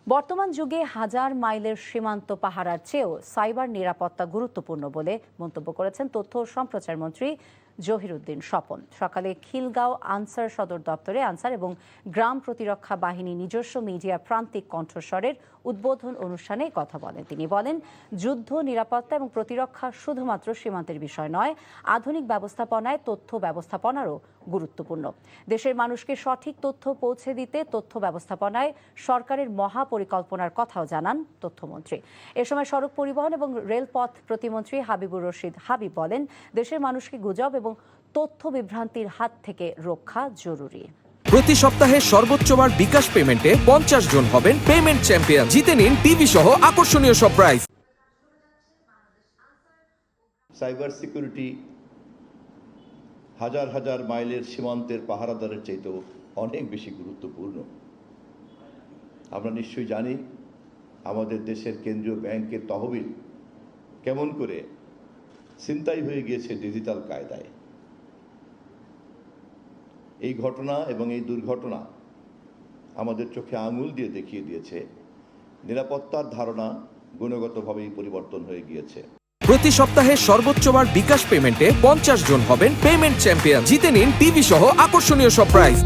বর্তমান যুগে হাজার মাইলের সীমান্ত পাহারার চেয়েও সাইবার নিরাপত্তা গুরুত্বপূর্ণ বলে মন্তব্য করেছেন তথ্য ও সম্প্রচার মন্ত্রী জহিরুদ্দিন স্বপন। সকালে খিলগাঁও আনসার সদর দপ্তরে আনসার এবং গ্রাম প্রতিরক্ষা বাহিনী নিজস্ব মিডিয়া প্রান্তিক কণ্ঠস্বরের উদ্বোধন অনুষ্ঠানে কথা বলেন। তিনি বলেন, যুদ্ধ, নিরাপত্তা এবং প্রতিরক্ষা শুধুমাত্র সীমান্তের বিষয় নয়, আধুনিক ব্যবস্থাপনায় তথ্য ব্যবস্থাপনারও গুরুত্বপূর্ণ। দেশের মানুষকে সঠিক তথ্য পৌঁছে দিতে তথ্য ব্যবস্থাপনায় সরকারের মহাপরিকল্পনার কথাও জানান তথ্যমন্ত্রী। এ সময় সড়ক পরিবহন এবং রেলপথ প্রতিমন্ত্রী হাবিবুর রশিদ হাবিব বলেন, দেশের মানুষকে গুজব এবং তথ্য বিভ্রান্তির হাত থেকে রক্ষা জরুরি। প্রতি সপ্তাহে সর্বোচ্চবার বিকাশ পেমেন্টে 50 জন হবেন পেমেন্ট চ্যাম্পিয়ন। জিতে নিন টিভি সহ আকর্ষণীয় সব প্রাইজ। সাইবার সিকিউরিটি হাজার হাজার মাইলের সীমান্তের পাহারাদারের চাইতেও অনেক বেশি গুরুত্বপূর্ণ। আমরা নিশ্চয়ই জানি আমাদের দেশের কেন্দ্রীয় ব্যাংকের তহবিল কেমন করে ছিনতাই হয়ে গিয়েছে ডিজিটাল কায়দায়। এই ঘটনা এবং এই দুর্ঘটনা আমাদের চোখে আঙুল দিয়ে দেখিয়ে দিয়েছে নিরাপত্তার ধারণা গুণগতভাবেই পরিবর্তন হয়ে গিয়েছে। প্রতি সপ্তাহে সর্বোচ্চবার বিকাশ পেমেন্টে 50 জন হবেন পেমেন্ট চ্যাম্পিয়ন। জিতে নিন টিভি সহ আকর্ষণীয় সব প্রাইজ।